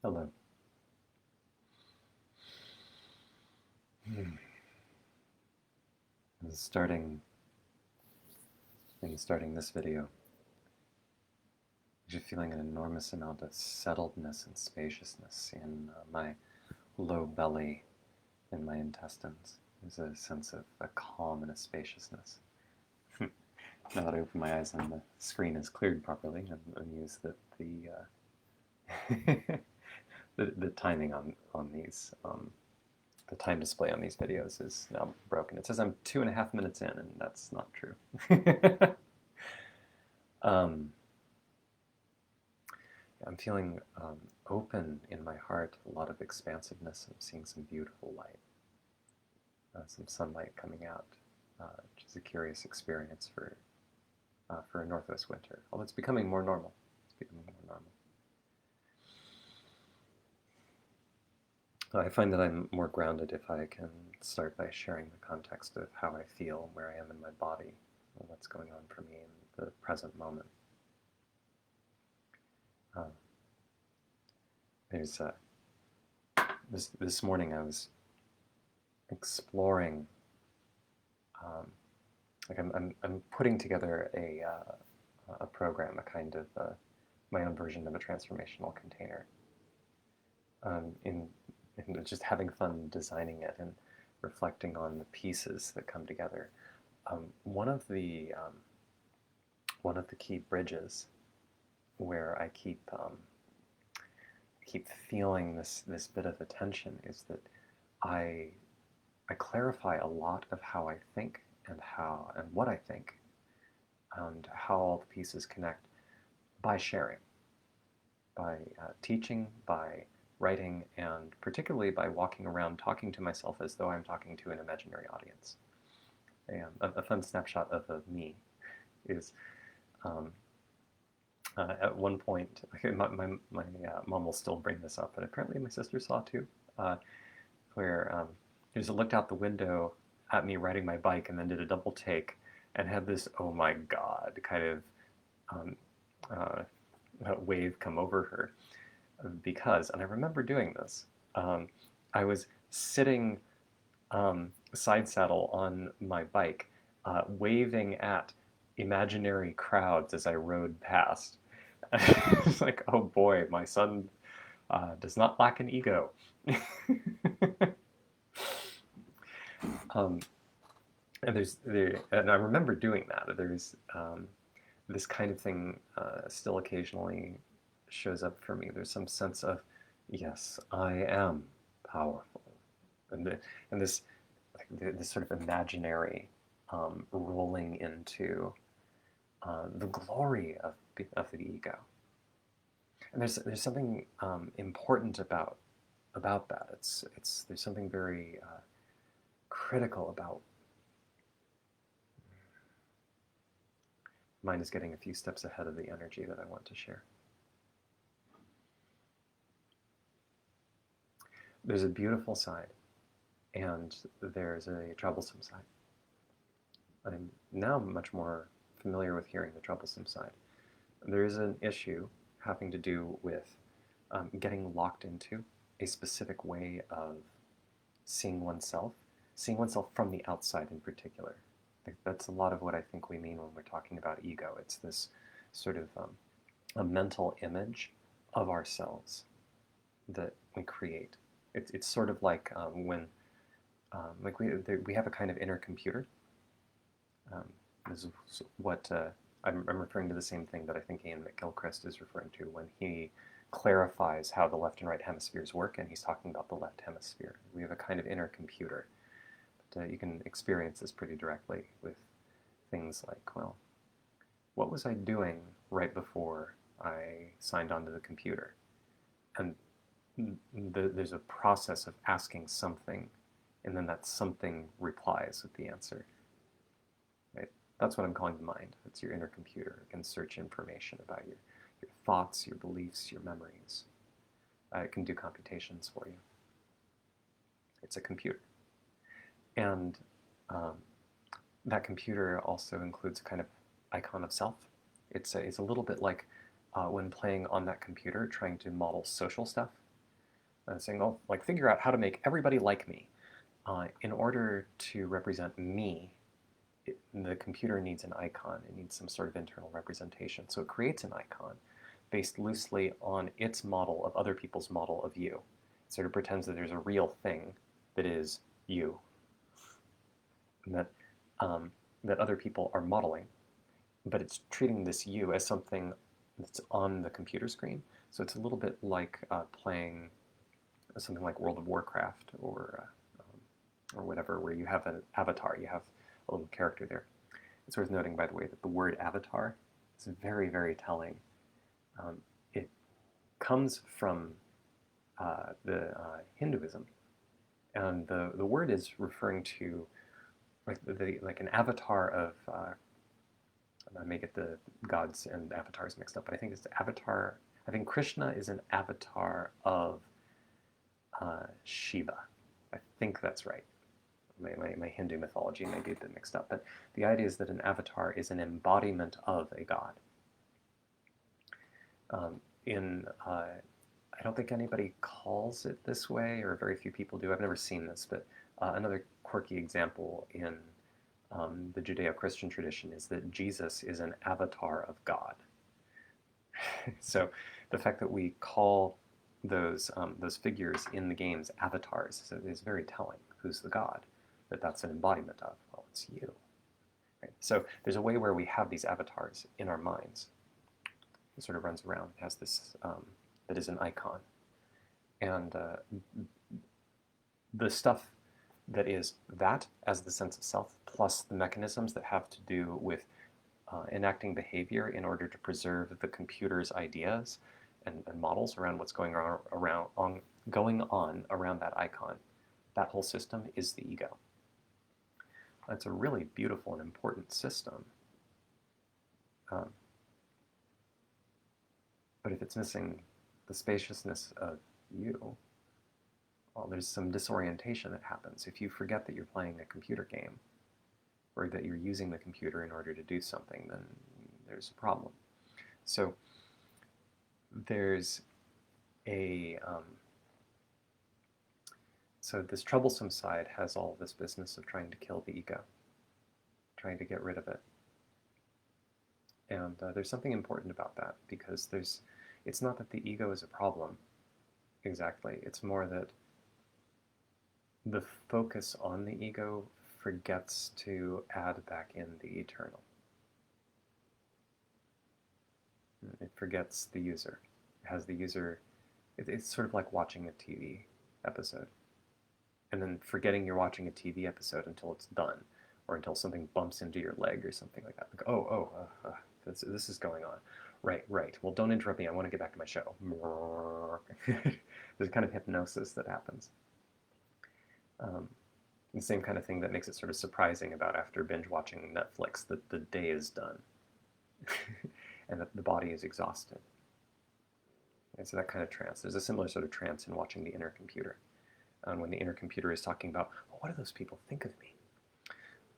Hello. In starting starting this video, I'm just feeling an enormous amount of settledness and spaciousness in my low belly, in my intestines. There's a sense of a calm and a spaciousness. Now that I open my eyes and the screen is cleared properly, and amused that the timing on these the time display on these videos is now broken. It says I'm 2.5 minutes in, and that's not true. um, I'm feeling open in my heart, a lot of expansiveness. I'm seeing some beautiful light, some sunlight coming out, which is a curious experience for a Northwest winter. Although it's becoming more normal. It's becoming more normal. I find that I'm more grounded if I can start by sharing the context of how I feel, where I am in my body, and what's going on for me in the present moment. There's this morning I was exploring, like I'm putting together a program, a kind of my own version of a transformational container, in just having fun designing it and reflecting on the pieces that come together. One of the key bridges where I keep feeling this bit of attention is that I clarify a lot of how I think and what I think and how all the pieces connect by sharing, by teaching, by writing, and particularly by walking around talking to myself as though I'm talking to an imaginary audience. And a fun snapshot of me is at one point, my mom will still bring this up, but apparently my sister saw too, where she just looked out the window at me riding my bike and then did a double take and had this "oh my god" kind of wave come over her because, and I remember doing this, I was sitting side saddle on my bike, waving at imaginary crowds as I rode past. It's like, oh boy, my son does not lack an ego. um, and I remember doing that. There's this kind of thing still occasionally shows up for me. There's some sense of, yes, I am powerful, and this sort of imaginary rolling into the glory of the ego. And there's something important about that. There's something very critical about. Mine is getting a few steps ahead of the energy that I want to share. There's a beautiful side, and there's a troublesome side. I'm now much more familiar with hearing the troublesome side. There is an issue having to do with getting locked into a specific way of seeing oneself from the outside in particular. That's a lot of what I think we mean when we're talking about ego. It's this sort of a mental image of ourselves that we create. It's sort of like when like we have a kind of inner computer. This is what I'm referring to the same thing that I think Ian McGilchrist is referring to when he clarifies how the left and right hemispheres work, and he's talking about the left hemisphere. We have a kind of inner computer. But you can experience this pretty directly with things like, well, what was I doing right before I signed onto the computer? And there's a process of asking something, and then that something replies with the answer. Right? That's what I'm calling the mind. It's your inner computer. It can search information about your thoughts, your beliefs, your memories. It can do computations for you. It's a computer. And that computer also includes a kind of icon of self. It's a little bit like when playing on that computer, trying to model social stuff. saying, oh, like figure out how to make everybody like me. In order to represent me, the computer needs an icon. It needs some sort of internal representation. So it creates an icon based loosely on its model of other people's model of you. It sort of pretends that there's a real thing that is you, and that other people are modeling, but it's treating this you as something that's on the computer screen. So it's a little bit like playing something like World of Warcraft or whatever, where you have an avatar, you have a little character there. It's worth noting, by the way, that the word avatar is very, very telling. It comes from the Hinduism, and the word is referring to like an avatar of. I may get the gods and avatars mixed up, but I think it's the avatar. I think Krishna is an avatar of Shiva. I think that's right. My Hindu mythology may be a bit mixed up, but the idea is that an avatar is an embodiment of a god. I don't think anybody calls it this way, or very few people do. I've never seen this, but another quirky example in the Judeo-Christian tradition is that Jesus is an avatar of God. So the fact that we call those figures in the games avatars is very telling. Who's the god that that's an embodiment of? Well, it's you. Right? So there's a way where we have these avatars in our minds. It sort of runs around, has this that is an icon. And the stuff that is that as the sense of self, plus the mechanisms that have to do with enacting behavior in order to preserve the computer's ideas and models around what's going on around that icon. That whole system is the ego. That's a really beautiful and important system. But if it's missing the spaciousness of you, well, there's some disorientation that happens. If you forget that you're playing a computer game, or that you're using the computer in order to do something, then there's a problem. So there's a so this troublesome side has all this business of trying to kill the ego, trying to get rid of it. And there's something important about that, because it's not that the ego is a problem exactly. It's more that the focus on the ego forgets to add back in the eternal. It forgets the user. It has the user. It's sort of like watching a TV episode, and then forgetting you're watching a TV episode until it's done, or until something bumps into your leg or something like that. Like, this is going on. Right. Well, don't interrupt me. I want to get back to my show. There's kind of hypnosis that happens. The same kind of thing that makes it sort of surprising about after binge watching Netflix that the day is done and that the body is exhausted. And so that kind of trance. There's a similar sort of trance in watching the inner computer. When the inner computer is talking about, oh, what do those people think of me?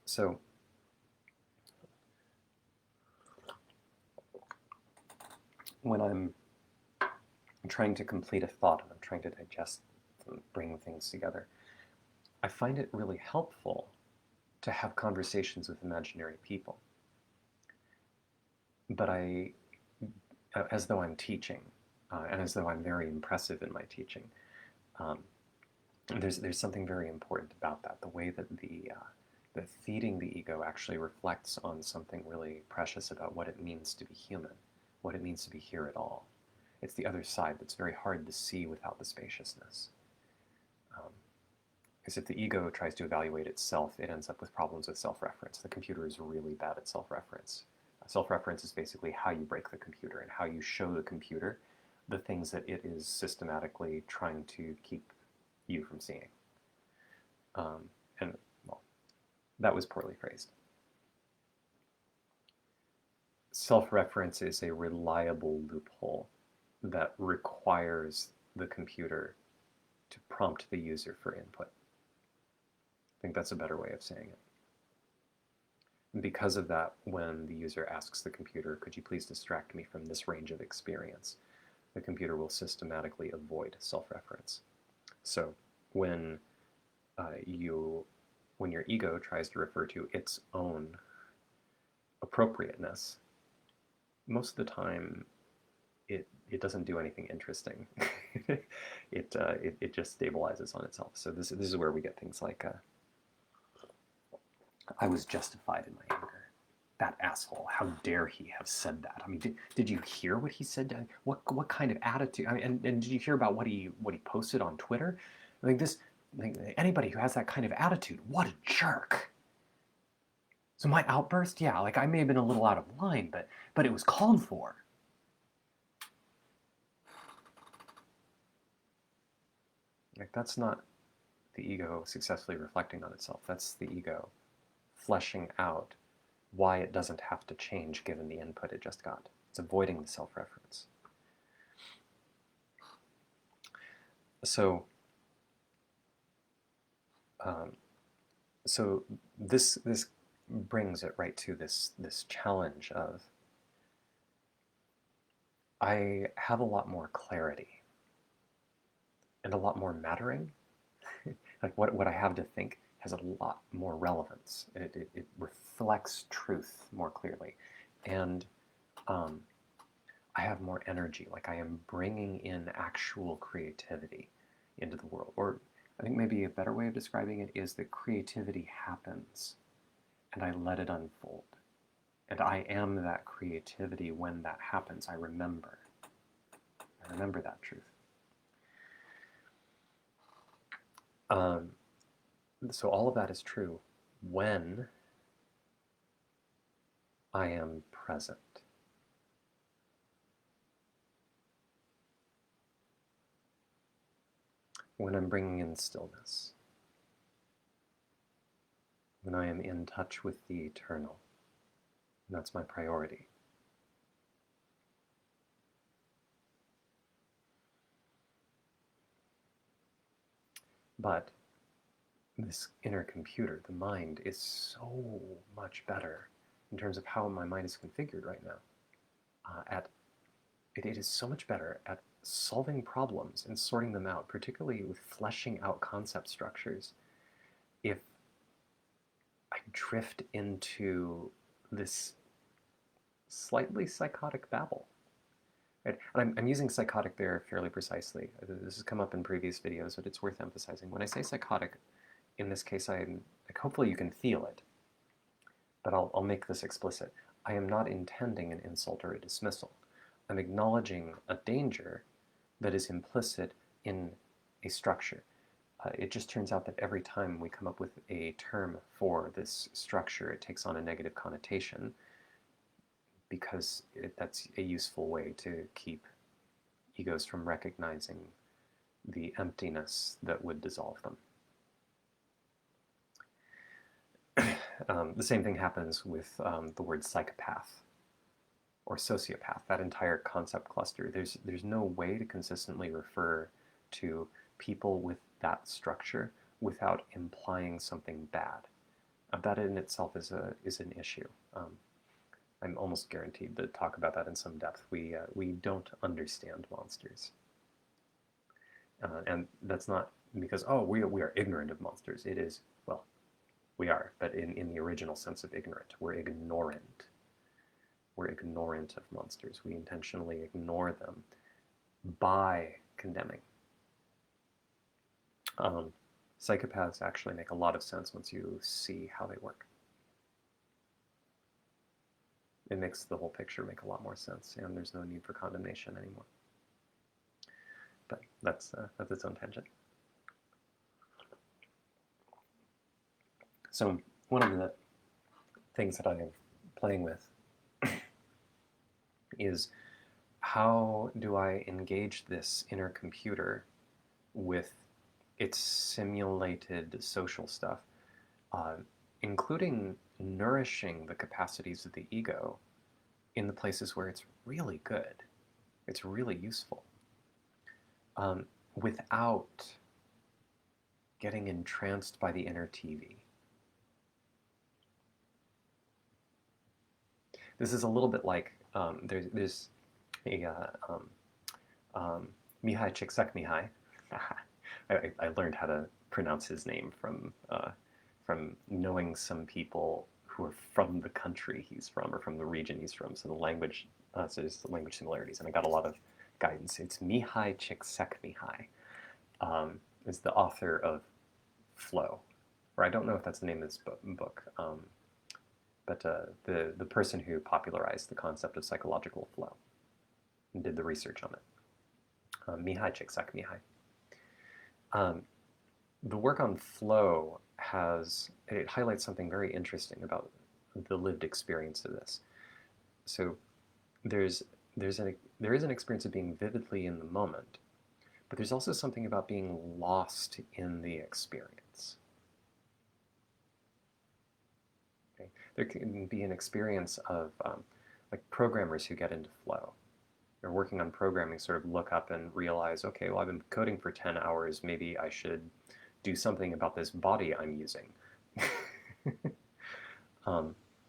So when I'm trying to complete a thought and I'm trying to digest and bring things together, I find it really helpful to have conversations with imaginary people. But as though I'm teaching, and as though I'm very impressive in my teaching, there's something very important about that. The way that the feeding the ego actually reflects on something really precious about what it means to be human, what it means to be here at all. It's the other side that's very hard to see without the spaciousness. Because if the ego tries to evaluate itself, it ends up with problems with self-reference. The computer is really bad at self-reference. Self-reference is basically how you break the computer and how you show the computer the things that it is systematically trying to keep you from seeing. And, well, that was poorly phrased. Self-reference is a reliable loophole that requires the computer to prompt the user for input. I think that's a better way of saying it. And because of that, when the user asks the computer, could you please distract me from this range of experience, the computer will systematically avoid self-reference. So when when your ego tries to refer to its own appropriateness, most of the time it doesn't do anything interesting. It just stabilizes on itself. So this is where we get things like I was justified in my anger. That asshole! How dare he have said that? I mean, did you hear what he said? What kind of attitude? I mean, and did you hear about what he posted on Twitter? I mean, anybody who has that kind of attitude, what a jerk! So my outburst, yeah, like I may have been a little out of line, but it was called for. Like that's not the ego successfully reflecting on itself. That's the ego fleshing out why it doesn't have to change given the input it just got. It's avoiding the self-reference. So, so this brings it right to this challenge of I have a lot more clarity and a lot more mattering. Like what I have to think has a lot more relevance. It reflects truth more clearly. And I have more energy. Like I am bringing in actual creativity into the world. Or I think maybe a better way of describing it is that creativity happens and I let it unfold. And I am that creativity when that happens. I remember that truth. So all of that is true when I am present. When I'm bringing in stillness. When I am in touch with the eternal. And that's my priority. But this inner computer, the mind, is so much better in terms of how my mind is configured right now. It is so much better at solving problems and sorting them out, particularly with fleshing out concept structures. If I drift into this slightly psychotic babble, right? And I'm using psychotic there fairly precisely. This has come up in previous videos, but it's worth emphasizing. When I say psychotic, in this case, I'm like, hopefully you can feel it, but I'll make this explicit. I am not intending an insult or a dismissal. I'm acknowledging a danger that is implicit in a structure. It just turns out that every time we come up with a term for this structure, it takes on a negative connotation because that's a useful way to keep egos from recognizing the emptiness that would dissolve them. The same thing happens with the word psychopath or sociopath, that entire concept cluster. There's no way to consistently refer to people with that structure without implying something bad. That in itself is an issue. I'm almost guaranteed to talk about that in some depth. We don't understand monsters. And that's not because, oh, we are ignorant of monsters. It is, well, we are, but in the original sense of ignorant. We're ignorant. We're ignorant of monsters. We intentionally ignore them by condemning. Psychopaths actually make a lot of sense once you see how they work. It makes the whole picture make a lot more sense, and there's no need for condemnation anymore. But that's its own tangent. So one of the things that I am playing with is how do I engage this inner computer with its simulated social stuff, including nourishing the capacities of the ego in the places where it's really good, it's really useful, without getting entranced by the inner TV. This is a little bit like there's a Mihai Csikszentmihalyi I learned how to pronounce his name from knowing some people who are from the country he's from or from the region he's from. So the language, so there's the language similarities, and I got a lot of guidance. It's Mihai Csikszentmihalyi, is the author of Flow, or I don't know if that's the name of his book, but the person who popularized the concept of psychological flow and did the research on it. Mihai Csikszentmihalyi. The work on flow it highlights something very interesting about the lived experience of this. So there is an experience of being vividly in the moment, but there's also something about being lost in the experience. Okay? There can be an experience of like programmers who get into flow. They're working on programming, sort of look up and realize, okay, well, I've been coding for 10 hours. Maybe I should do something about this body I'm using.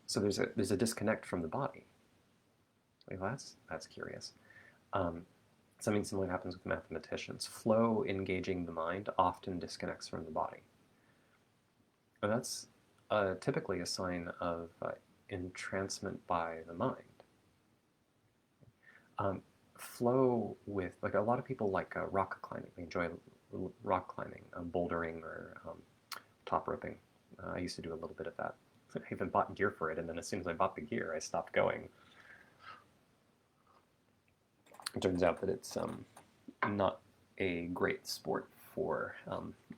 So there's a disconnect from the body. Like, well, that's curious. Something similar happens with mathematicians. Flow engaging the mind often disconnects from the body. And that's typically a sign of entrancement by the mind. Flow with, like, a lot of people like rock climbing. They enjoy rock climbing, bouldering, or top roping. I used to do a little bit of that. I even bought gear for it, and then as soon as I bought the gear, I stopped going. It turns out that it's not a great sport for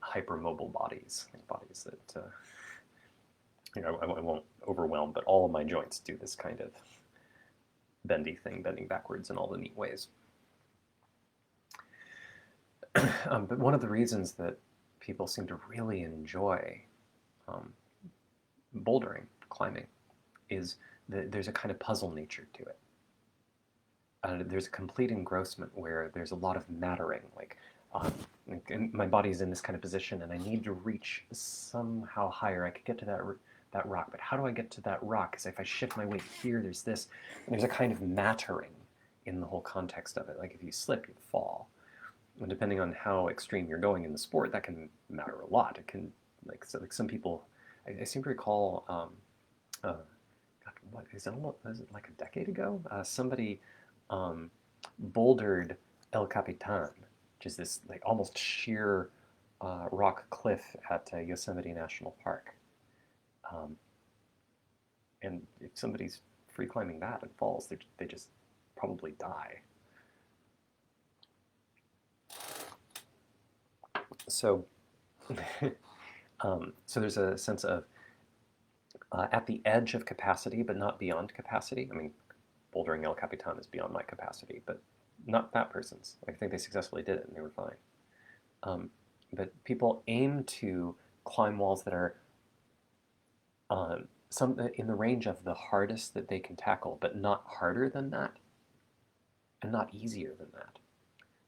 hypermobile bodies, like bodies that, I won't overwhelm, but all of my joints do this kind of bendy thing, bending backwards in all the neat ways. But one of the reasons that people seem to really enjoy bouldering, climbing, is that there's a kind of puzzle nature to it. There's a complete engrossment where there's a lot of mattering, like my body's in this kind of position and I need to reach somehow higher. I could get to that rock, but how do I get to that rock? Because if I shift my weight here, there's this, and there's a kind of mattering in the whole context of it. Like if you slip, you fall. And depending on how extreme you're going in the sport, that can matter a lot. It can, like some people, I seem to recall, God, what is it like a decade ago? Somebody bouldered El Capitan, which is this like almost sheer rock cliff at Yosemite National Park. And if somebody's free climbing that and falls, they just probably die. So, so there's a sense of at the edge of capacity, but not beyond capacity. I mean, bouldering El Capitan is beyond my capacity, but not that person's. I think they successfully did it and they were fine. But people aim to climb walls that are some in the range of the hardest that they can tackle, but not harder than that, and not easier than that.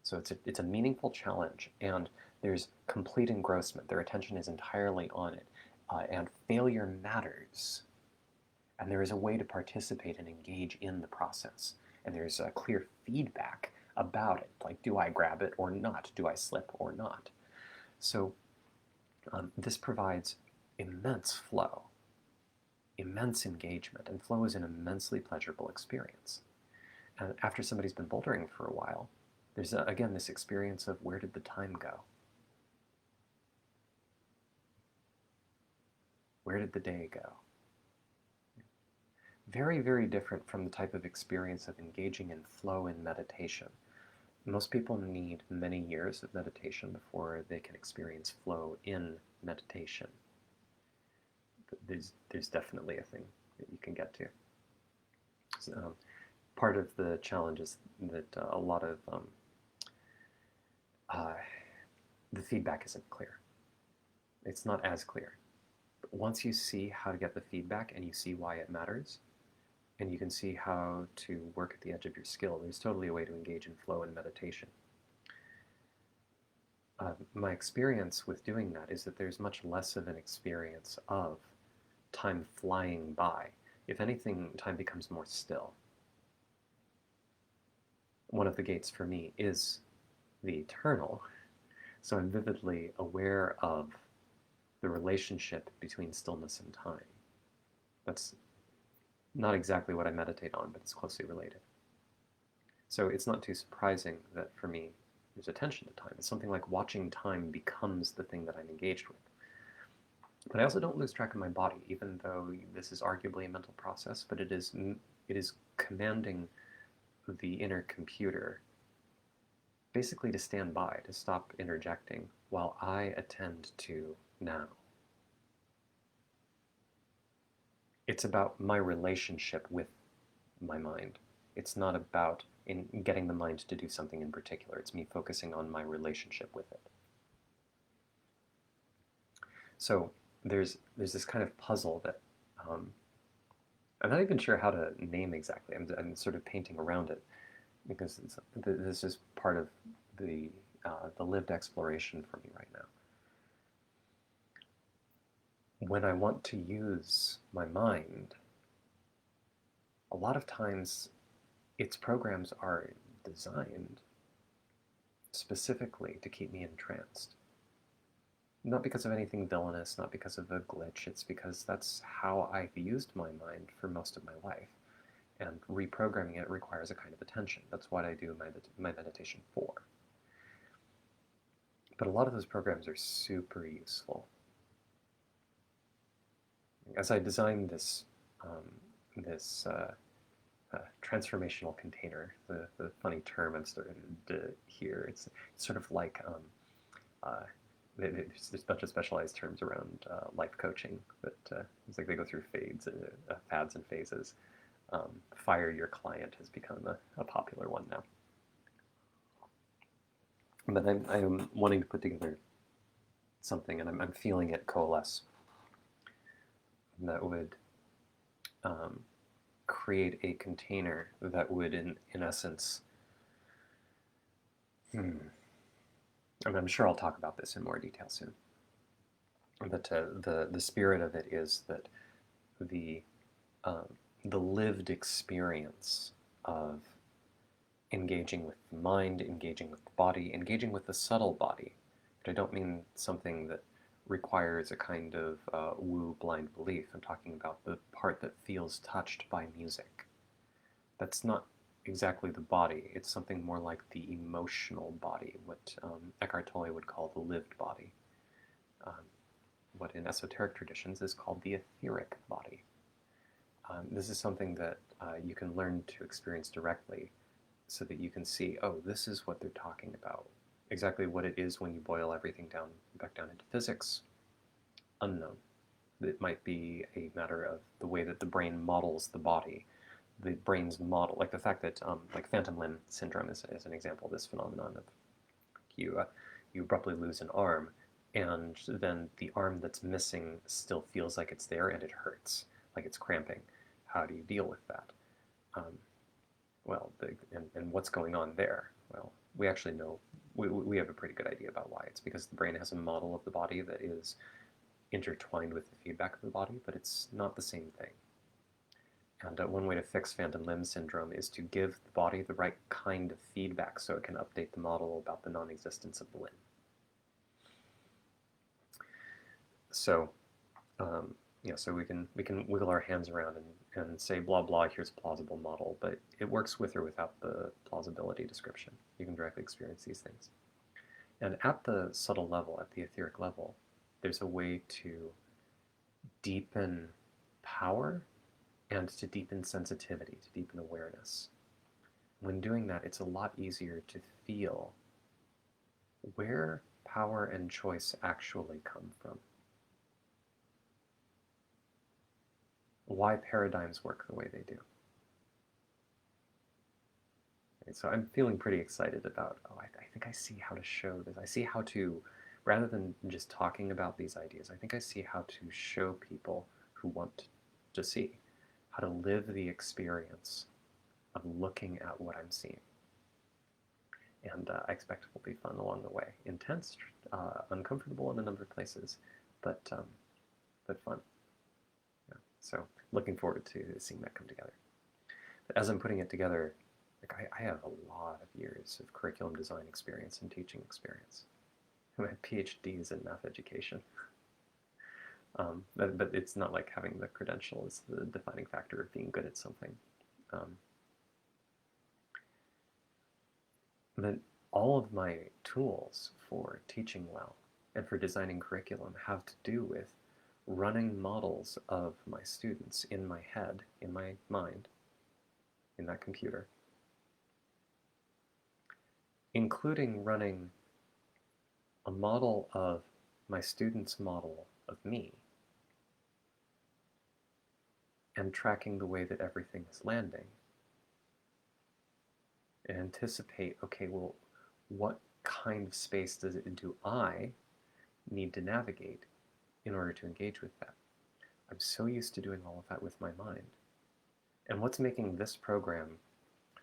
So it's a meaningful challenge, and there's complete engrossment. Their attention is entirely on it, and failure matters. And there is a way to participate and engage in the process. And there's a clear feedback about it. Like, do I grab it or not? Do I slip or not? So this provides immense flow, immense engagement, and flow is an immensely pleasurable experience. And after somebody's been bouldering for a while, there's, again, this experience of where did the time go? Where did the day go? Very, very different from the type of experience of engaging in flow in meditation. Most people need many years of meditation before they can experience flow in meditation. But there's definitely a thing that you can get to. So, part of the challenge is that a lot of the feedback isn't clear. It's not as clear. But once you see how to get the feedback and you see why it matters, and you can see how to work at the edge of your skill, there's totally a way to engage in flow and meditation. My experience with doing that is that there's much less of an experience of time flying by. If anything, time becomes more still. One of the gates for me is the eternal, So I'm vividly aware of the relationship between stillness and time. That's not exactly what I meditate on, but it's closely related. So it's not too surprising that for me, there's attention to time. It's something like watching time becomes the thing that I'm engaged with. But I also don't lose track of my body, even though this is arguably a mental process, but it is commanding the inner computer basically to stand by, to stop interjecting while I attend to now. It's about my relationship with my mind. It's not about in getting the mind to do something in particular. It's me focusing on my relationship with it. So there's this kind of puzzle that I'm not even sure how to name exactly. I'm sort of painting around it because this is part of the lived exploration for me right now. When I want to use my mind, a lot of times its programs are designed specifically to keep me entranced. Not because of anything villainous, not because of a glitch, it's because that's how I've used my mind for most of my life. And reprogramming it requires a kind of attention. That's what I do my meditation for. But a lot of those programs are super useful. As I designed this transformational container, the funny term I've started to hear, it's sort of like there's a bunch of specialized terms around life coaching that it's like they go through fads and phases. Fire your client has become a popular one now. But I'm wanting to put together something, and I'm feeling it coalesce, that would create a container that would, in essence, I'm sure I'll talk about this in more detail soon. But the spirit of it is that the lived experience of engaging with the mind, engaging with the body, engaging with the subtle body, but I don't mean something that requires a kind of woo blind belief. I'm talking about the part that feels touched by music. That's not exactly the body. It's something more like the emotional body, what Eckhart Tolle would call the lived body. What in esoteric traditions is called the etheric body. This is something that you can learn to experience directly so that you can see, oh, this is what they're talking about. Exactly what it is when you boil everything back down into physics, unknown. It might be a matter of the way that the brain models the body. The brain's model, like the fact that, like phantom limb syndrome is an example of this phenomenon of you abruptly lose an arm, and then the arm that's missing still feels like it's there and it hurts, like it's cramping. How do you deal with that? And what's going on there? Well, we actually know, we have a pretty good idea about why. It's because the brain has a model of the body that is intertwined with the feedback of the body, but it's not the same thing. And one way to fix phantom limb syndrome is to give the body the right kind of feedback so it can update the model about the non-existence of the limb. So, so we can wiggle our hands around and say blah blah. Here's a plausible model, but it works with or without the plausibility description. You can directly experience these things. And at the subtle level, at the etheric level, there's a way to deepen power and to deepen sensitivity, to deepen awareness. When doing that, it's a lot easier to feel where power and choice actually come from. Why paradigms work the way they do. Okay, so I'm feeling pretty excited about, I think I see how to show this. I see how to, rather than just talking about these ideas, I think I see how to show people who want to see, how to live the experience of looking at what I'm seeing. And I expect it will be fun along the way. Intense, uncomfortable in a number of places, but fun. Yeah. So looking forward to seeing that come together. But as I'm putting it together, like I have a lot of years of curriculum design experience and teaching experience. My PhD is in math education. But it's not like having the credential is the defining factor of being good at something. But all of my tools for teaching well and for designing curriculum have to do with running models of my students in my head, in my mind, in that computer, including running a model of my student's model of me and tracking the way that everything is landing. And anticipate, okay, well, what kind of space do I need to navigate in order to engage with that? I'm so used to doing all of that with my mind. And what's making this program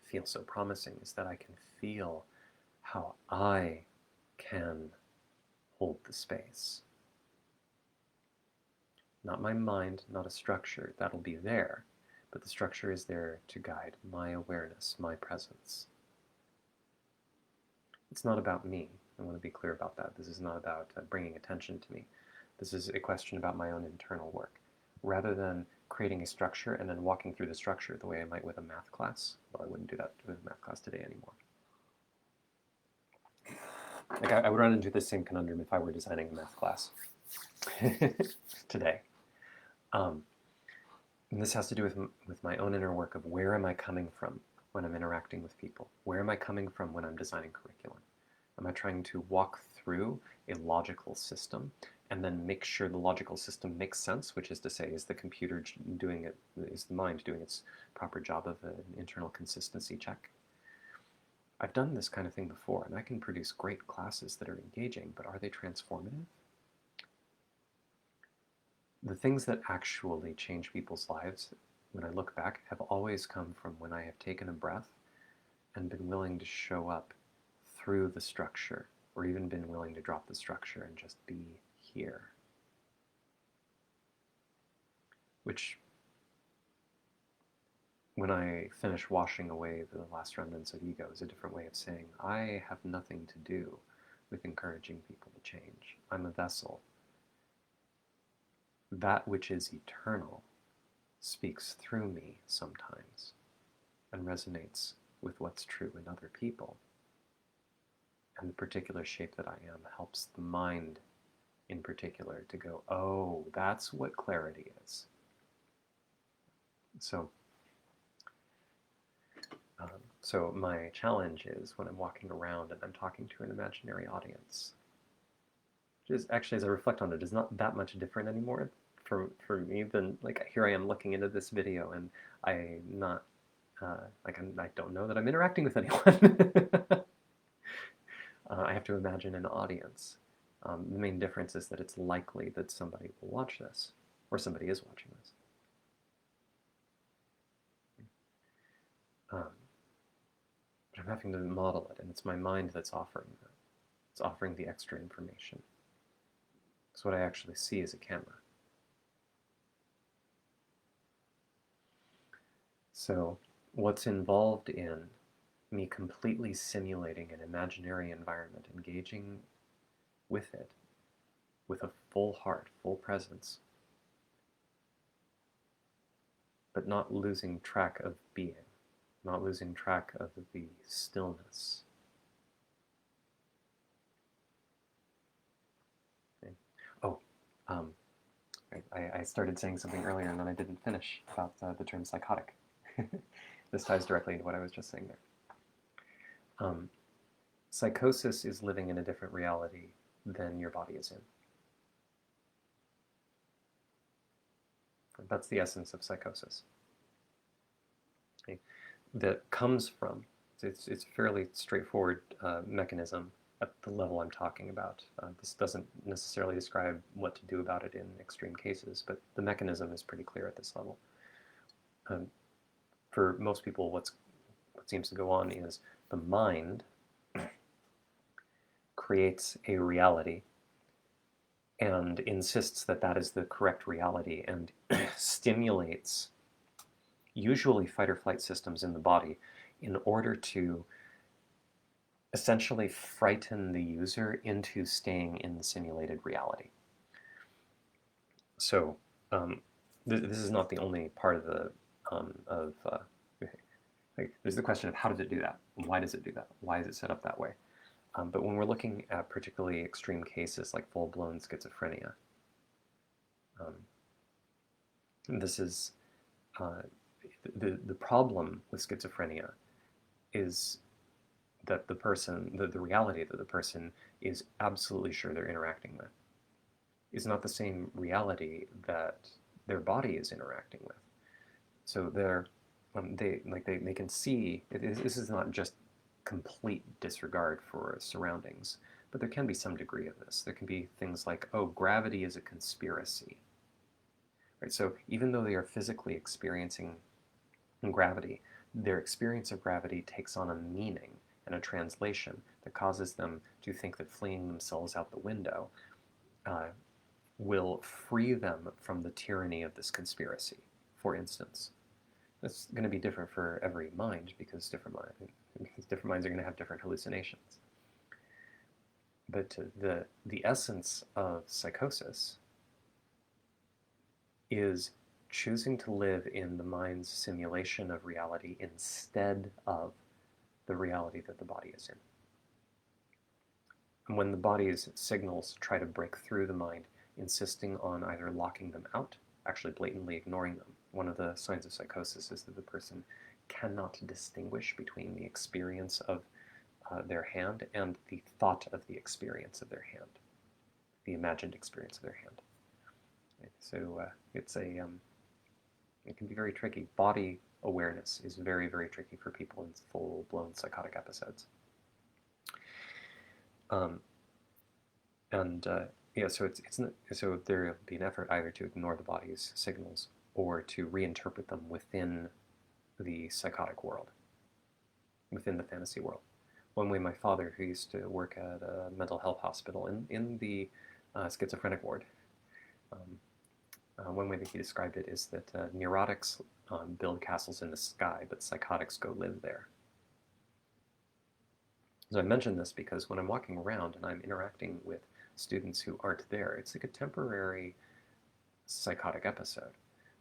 feel so promising is that I can feel how I can hold the space. Not my mind, not a structure, that'll be there, but the structure is there to guide my awareness, my presence. It's not about me. I want to be clear about that. This is not about bringing attention to me. This is a question about my own internal work. Rather than creating a structure and then walking through the structure the way I might with a math class, well, I wouldn't do that with a math class today anymore. Like I would run into the same conundrum if I were designing a math class today. And this has to do with my own inner work of where am I coming from when I'm interacting with people? Where am I coming from when I'm designing curriculum? Am I trying to walk through a logical system and then make sure the logical system makes sense, which is to say, is the computer doing it, is the mind doing its proper job of an internal consistency check? I've done this kind of thing before, and I can produce great classes that are engaging, but are they transformative? The things that actually change people's lives, when I look back, have always come from when I have taken a breath and been willing to show up through the structure, or even been willing to drop the structure and just be here. Which, when I finish washing away the last remnants of ego, is a different way of saying, I have nothing to do with encouraging people to change. I'm a vessel. That which is eternal speaks through me sometimes and resonates with what's true in other people. And the particular shape that I am helps the mind in particular to go, oh, that's what clarity is. So my challenge is when I'm walking around and I'm talking to an imaginary audience, which is actually, as I reflect on it, is not that much different anymore for me than, like, here I am looking into this video and I don't know that I'm interacting with anyone. I have to imagine an audience. The main difference is that it's likely that somebody will watch this, or somebody is watching this. But I'm having to model it, and it's my mind that's offering that. It's offering the extra information. Because what I actually see is a camera. So what's involved in me completely simulating an imaginary environment, engaging with it with a full heart, full presence, but not losing track of being, not losing track of the stillness. Okay. Oh, I started saying something earlier and then I didn't finish about the term psychotic. This ties directly into what I was just saying there. Psychosis is living in a different reality than your body is in. That's the essence of psychosis. Okay. That comes from, it's a fairly straightforward mechanism at the level I'm talking about. This doesn't necessarily describe what to do about it in extreme cases, but the mechanism is pretty clear at this level. For most people, what seems to go on is the mind creates a reality and insists that that is the correct reality and stimulates usually fight or flight systems in the body in order to essentially frighten the user into staying in the simulated reality. So this is not the only part of the like, there's the question of how does it do that? Why does it do that? Why is it set up that way? But when we're looking at particularly extreme cases like full-blown schizophrenia, this is the problem with schizophrenia is that the person, the reality that the person is absolutely sure they're interacting with is not the same reality that their body is interacting with. So they can see this is not just complete disregard for surroundings, but there can be some degree of this. There can be things like, oh, gravity is a conspiracy. Right? So even though they are physically experiencing gravity, their experience of gravity takes on a meaning and a translation that causes them to think that flinging themselves out the window will free them from the tyranny of this conspiracy, for instance. That's going to be different for every mind because different minds are going to have different hallucinations. But the essence of psychosis is choosing to live in the mind's simulation of reality instead of the reality that the body is in. And when the body's signals try to break through the mind, insisting on either locking them out, actually blatantly ignoring them. One of the signs of psychosis is that the person cannot distinguish between the experience of their hand and the thought of the experience of their hand, the imagined experience of their hand. So it can be very tricky. Body awareness is very, very tricky for people in full-blown psychotic episodes. So there'll be an effort either to ignore the body's signals or to reinterpret them within the psychotic world, within the fantasy world. One way my father, who used to work at a mental health hospital in the schizophrenic ward, one way that he described it is that neurotics build castles in the sky, but psychotics go live there. So I mention this because when I'm walking around and I'm interacting with students who aren't there, it's like a temporary psychotic episode.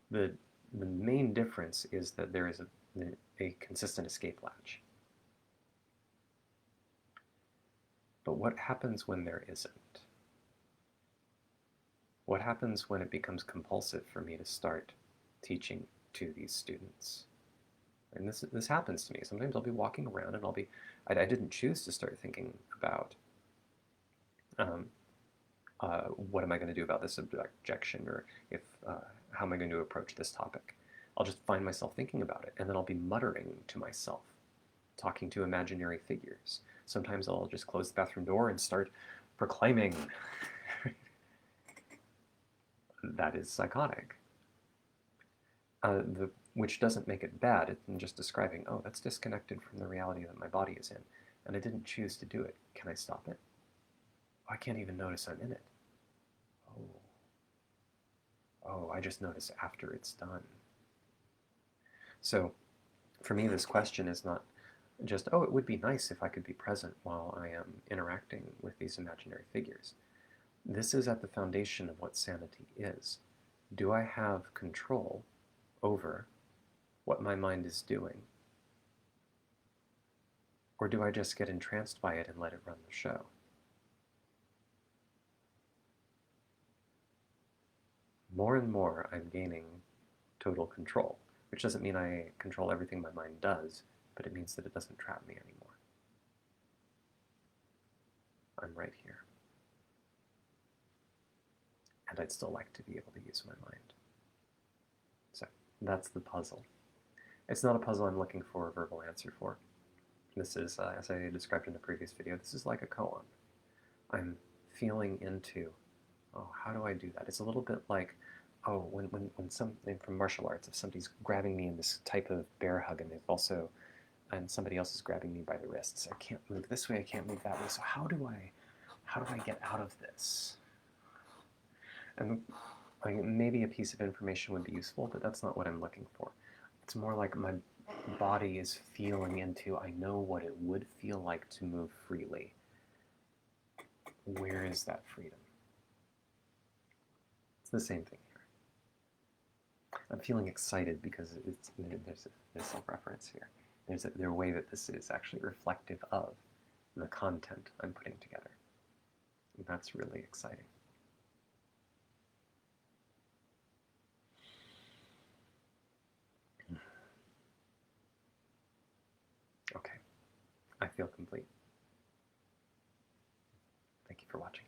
The main difference is that there is a consistent escape latch. But what happens when there isn't? What happens when it becomes compulsive for me to start teaching to these students? And this happens to me. Sometimes I'll be walking around and I didn't choose to start thinking about what am I going to do about this objection, or how am I going to approach this topic? I'll just find myself thinking about it, and then I'll be muttering to myself, talking to imaginary figures. Sometimes I'll just close the bathroom door and start proclaiming. That is psychotic. Which doesn't make it bad. It's just describing, oh, that's disconnected from the reality that my body is in, and I didn't choose to do it. Can I stop it? Oh, I can't even notice I'm in it. Oh, I just notice after it's done. So for me, this question is not just, oh, it would be nice if I could be present while I am interacting with these imaginary figures. This is at the foundation of what sanity is. Do I have control over what my mind is doing? Or do I just get entranced by it and let it run the show? More and more, I'm gaining total control, which doesn't mean I control everything my mind does, but it means that it doesn't trap me anymore. I'm right here. And I'd still like to be able to use my mind. So that's the puzzle. It's not a puzzle I'm looking for a verbal answer for. This is, as I described in the previous video, this is like a koan. I'm feeling into, oh, how do I do that? It's a little bit like, oh, when something from martial arts, if somebody's grabbing me in this type of bear hug and somebody else is grabbing me by the wrists. I can't move this way, I can't move that way. So how do I get out of this? And maybe a piece of information would be useful, but that's not what I'm looking for. It's more like body is feeling into, I know what it would feel like to move freely. Where is that freedom? It's the same thing here. I'm feeling excited because there's self-reference here. There's a way that this is actually reflective of the content I'm putting together. And that's really exciting. Okay, I feel complete. Thank you for watching.